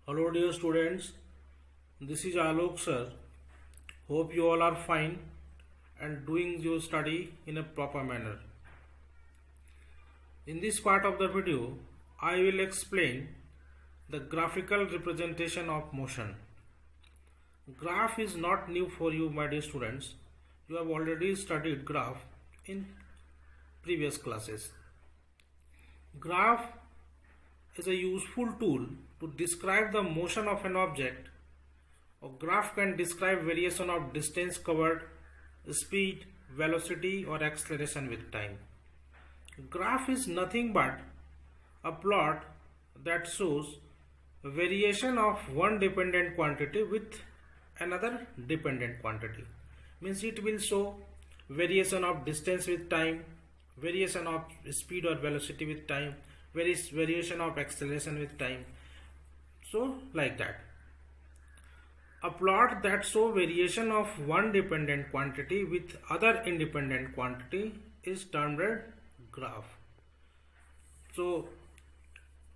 Hello dear students, this is Alok sir. Hope you all are fine and doing your study in a proper manner. In this part of the video, I will explain the graphical representation of motion. Graph is not new for you, my dear students. You have already studied graph in previous classes. Graph is a useful tool to describe the motion of an object. A graph can describe variation of distance covered, speed, velocity or acceleration with time. Graph is nothing but a plot that shows variation of one dependent quantity with another dependent quantity. Means it will show variation of distance with time, variation of speed or velocity with time, variation of acceleration with time. So like that. A plot that shows variation of one dependent quantity with other independent quantity is termed a graph. So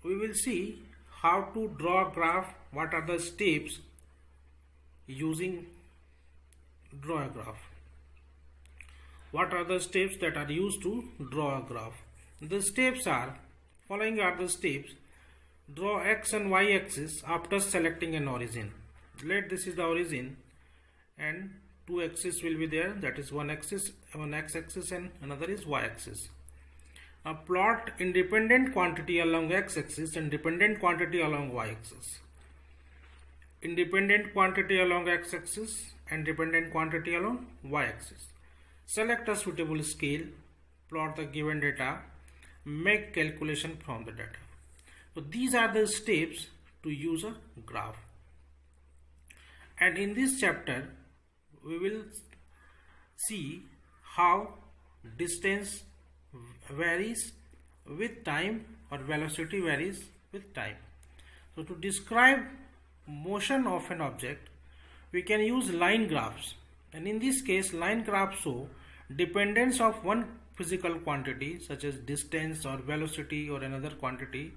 we will see how to draw a graph, what are the steps using draw a graph. What are the steps that are used to draw a graph? The steps are, following are the steps. Draw x and y axis after selecting an origin. Let this is the origin and two axes will be there, that is one axis, one x-axis and another is y-axis. Plot independent quantity along x-axis and dependent quantity along y-axis. Independent quantity along x-axis and dependent quantity along y-axis. Select a suitable scale, plot the given data, make calculation from the data. So these are the steps to use a graph. And in this chapter, we will see how distance varies with time or velocity varies with time. So to describe motion of an object, we can use line graphs. And in this case, line graphs show dependence of one physical quantity such as distance or velocity or another quantity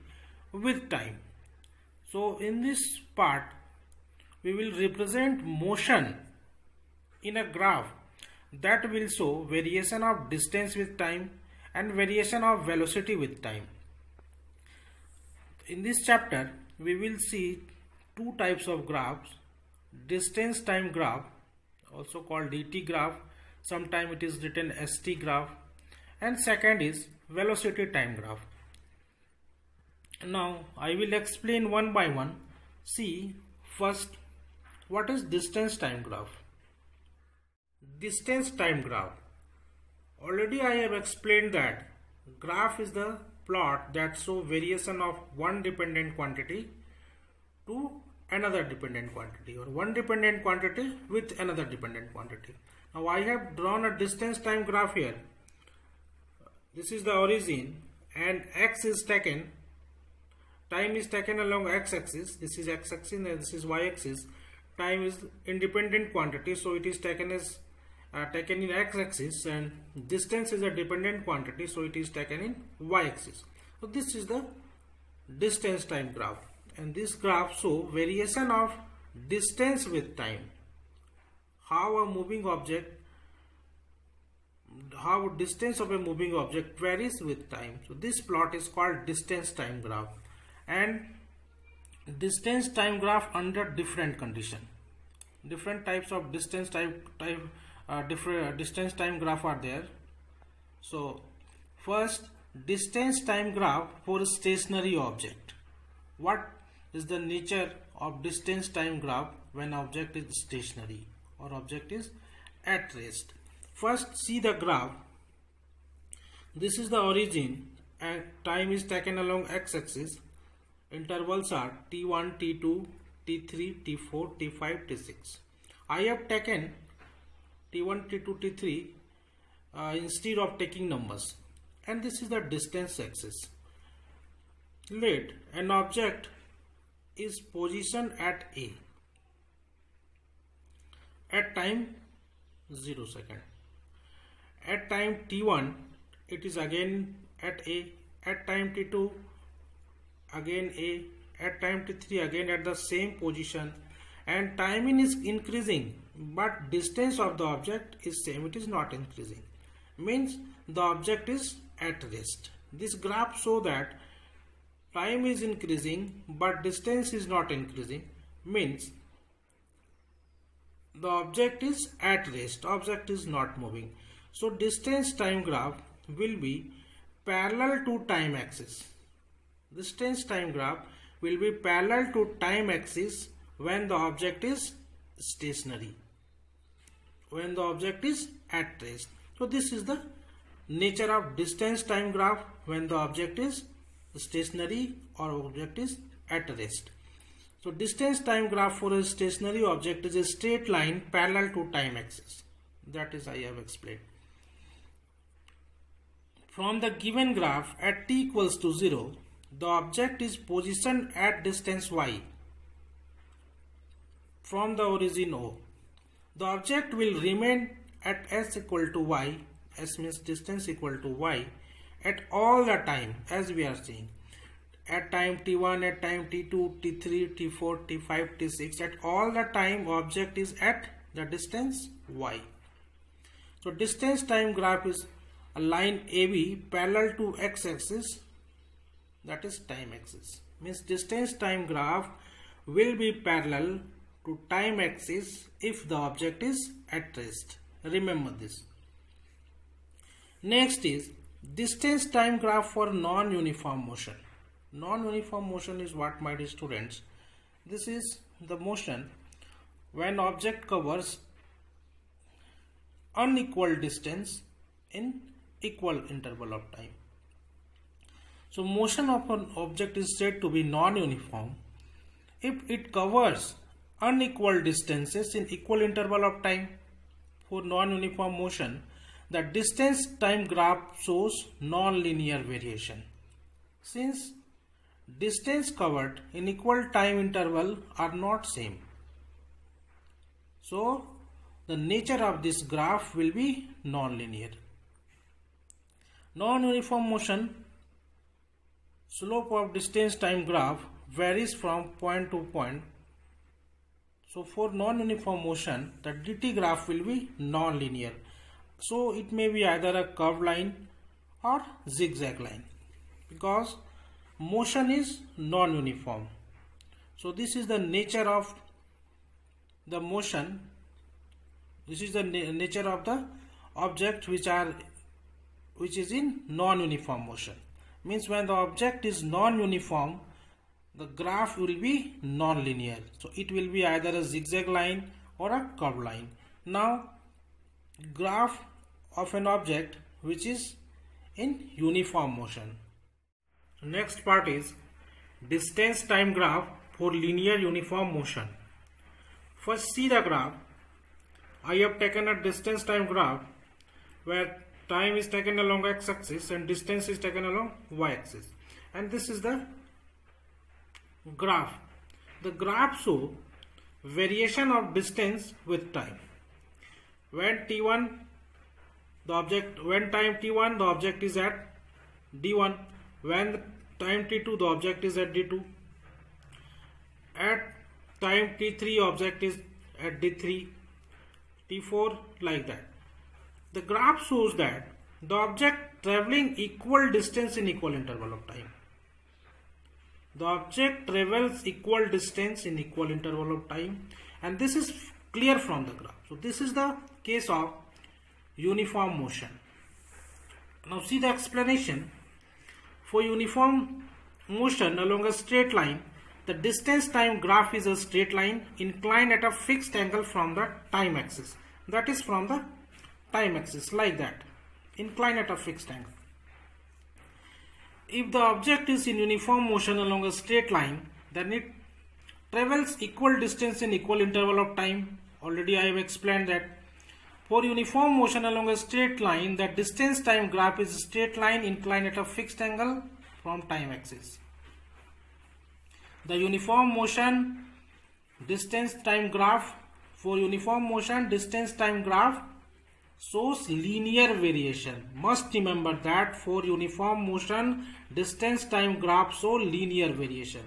with time. So in this part, we will represent motion in a graph that will show variation of distance with time and variation of velocity with time. In this chapter, we will see two types of graphs: distance time graph, also called DT graph, sometimes it is written ST graph, and second is velocity time graph. Now I will explain one by one. See first, what is distance time graph? Distance time graph. Already I have explained that graph is the plot that shows variation of one dependent quantity to another dependent quantity or one dependent quantity with another dependent quantity. Now I have drawn a distance time graph here. This is the origin and x is taken, time is taken along x-axis, this is x-axis and this is y-axis. Time is independent quantity, so it is taken as taken in x-axis, and distance is a dependent quantity, so it is taken in y-axis. So this is the distance time graph, and this graph shows variation of distance with time. How distance of a moving object varies with time. So this plot is called distance time graph, and distance time graph under different condition. Different types of distance time graph are there. So first, distance time graph for a stationary object. What is the nature of distance time graph when object is stationary or object is at rest? First, see the graph. This is the origin and time is taken along x-axis. Intervals are t1, t2, t3, t4, t5, t6. I have taken t1, t2, t3 instead of taking numbers, and this is the distance axis. Let an object is positioned at A at time 0 second. At time t1 it is again at A, at time t2 again A, at time t3 again at the same position, and timing is increasing but distance of the object is same, it is not increasing, means the object is at rest. This graph shows that time is increasing but distance is not increasing, means the object is at rest, object is not moving. So distance time graph will be parallel to time axis. Distance time graph will be parallel to time axis when the object is stationary, when the object is at rest. So this is the nature of distance time graph when the object is stationary or object is at rest. So distance time graph for a stationary object is a straight line parallel to time axis. That is I have explained. From the given graph at t equals to 0, the object is positioned at distance y from the origin O. The object will remain at s equal to y, s means distance equal to y, at all the time as we are seeing. At time t1, at time t2, t3, t4, t5, t6, at all the time object is at the distance y. So distance time graph is a line AB parallel to x-axis, that is time axis. Means distance time graph will be parallel to time axis if the object is at rest. Remember this. Next is distance time graph for non-uniform motion. Non-uniform motion is what, my dear students? This is the motion when object covers unequal distance in equal interval of time. So motion of an object is said to be non-uniform if it covers unequal distances in equal interval of time. For non-uniform motion, the distance time graph shows non-linear variation. Since distance covered in equal time interval are not same, so the nature of this graph will be non-linear. Non-uniform motion, slope of distance time graph varies from point to point. So for non-uniform motion, the dt graph will be non-linear. So it may be either a curved line or zigzag line because motion is non-uniform. So this is the nature of the motion. This is the nature of the object which is in non-uniform motion. Means when the object is non-uniform, the graph will be non-linear. So it will be either a zigzag line or a curved line. Now graph of an object which is in uniform motion. Next part is distance time graph for linear uniform motion. First see the graph. I have taken a distance time graph where time is taken along x-axis and distance is taken along y-axis, and this is the graph. The graph shows variation of distance with time. When t1 the object, when time t1 the object is at d1, when time t2 the object is at d2, at time t3 object is at d3, t4, like that. The graph shows that the object traveling equal distance in equal interval of time. The object travels equal distance in equal interval of time, and this is clear from the graph. So this is the case of uniform motion. Now see the explanation. For uniform motion along a straight line, the distance time graph is a straight line inclined at a fixed angle from the time axis. That is from the time axis, like that, inclined at a fixed angle. If the object is in uniform motion along a straight line, then it travels equal distance in equal interval of time. Already I have explained that. For uniform motion along a straight line, the distance time graph is a straight line inclined at a fixed angle from time axis. The uniform motion distance time graph, for uniform motion distance time graph shows linear variation. Must remember that for uniform motion distance time graph show linear variation.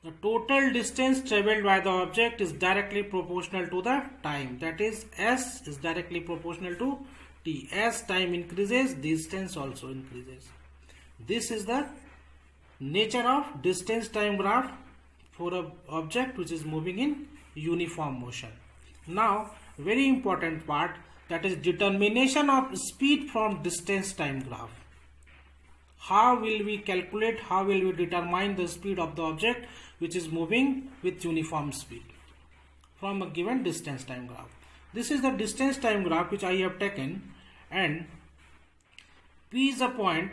The total distance traveled by the object is directly proportional to the time. That is, S is directly proportional to T. As time increases, distance also increases. This is the nature of distance time graph for an object which is moving in uniform motion. Now, very important part, that is determination of speed from distance time graph. How will we calculate, how will we determine the speed of the object which is moving with uniform speed from a given distance time graph? This is the distance time graph which I have taken, and P is a point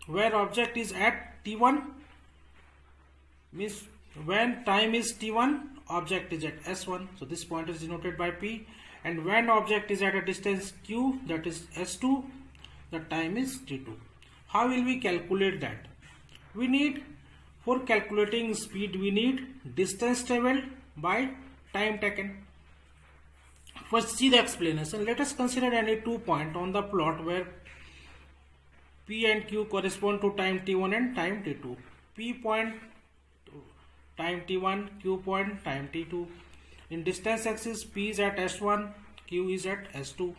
where object is at T1, means when time is T1, object is at S1. So this point is denoted by P, and when object is at a distance Q, that is S2, the time is T2. How will we calculate that? We need, for calculating speed, we need distance traveled by time taken. First, see the explanation. Let us consider any 2 points on the plot where P and Q correspond to time T1 and time T2. P point time T1, Q point time T2. In distance axis, P is at S1, Q is at S2.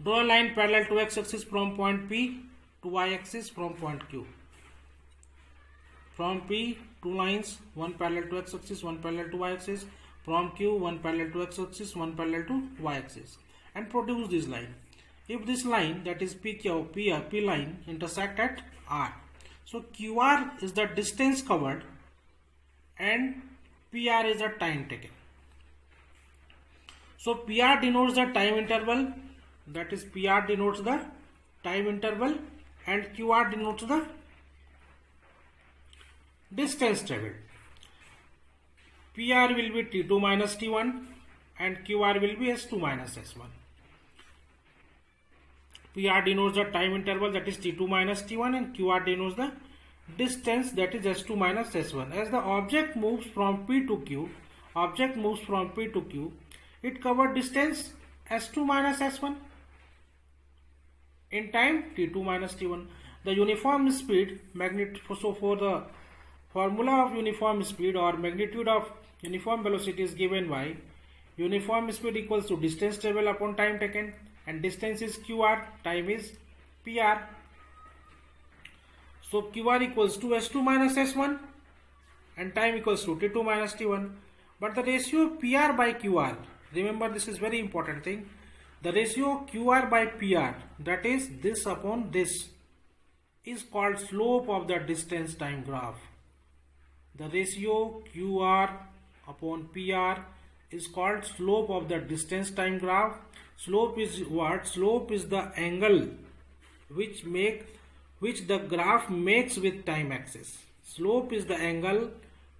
Draw a line parallel to x-axis from point P to y-axis from point Q. From P, 2 lines, one parallel to x-axis, one parallel to y-axis. From Q, one parallel to x-axis, one parallel to y-axis, and produce this line. If this line, that is P line, intersect at R, so QR is the distance covered and PR is the time taken. So PR denotes the time interval, that is PR denotes the time interval, and QR denotes the distance traveled. PR will be T2 minus T1 and QR will be S2 minus S1. PR denotes the time interval, that is T2 minus T1, and QR denotes the distance, that is S2 minus S1. As the object moves from P to Q, it covered distance S2 minus S1 in time T2 minus T1. The uniform speed magnitude, so for the formula of uniform speed or magnitude of uniform velocity is given by uniform speed equals to distance traveled upon time taken, and distance is QR, time is PR. So QR equals to S2 minus S1 and time equals to T2 minus T1. But the ratio PR by QR, remember this is very important thing, the ratio QR by PR, that is this upon this, is called slope of the distance time graph. The ratio QR upon PR is called slope of the distance time graph. Slope is what? Slope is the angle which the graph makes with time axis. Slope is the angle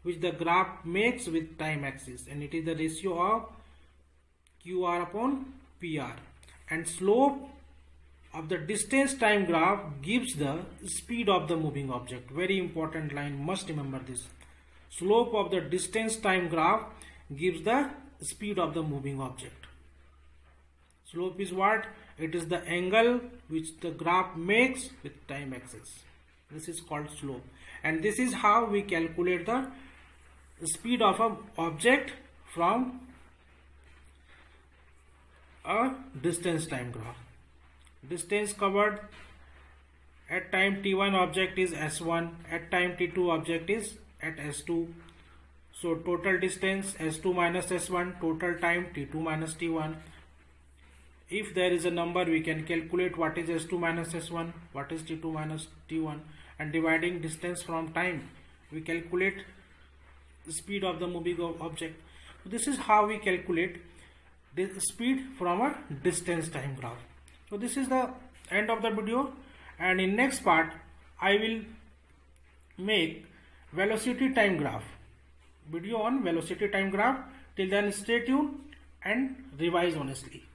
which the graph makes with time axis, and it is the ratio of QR upon PR. And slope of the distance time graph gives the speed of the moving object. Very important line, must remember this. Slope of the distance time graph gives the speed of the moving object. Slope is what? It is the angle which the graph makes with time axis. This is called slope, and this is how we calculate the speed of an object from a distance time graph. Distance covered at time T1 object is S1, at time T2 object is at S2. So total distance S2 minus S1, total time T2 minus T1. If there is a number, we can calculate what is S2 minus S1, what is T2 minus T1, and dividing distance from time, we calculate the speed of the moving object. So this is how we calculate the speed from a distance time graph. So this is the end of the video, and in next part I will make velocity time graph video on velocity time graph. Till then, stay tuned and revise honestly.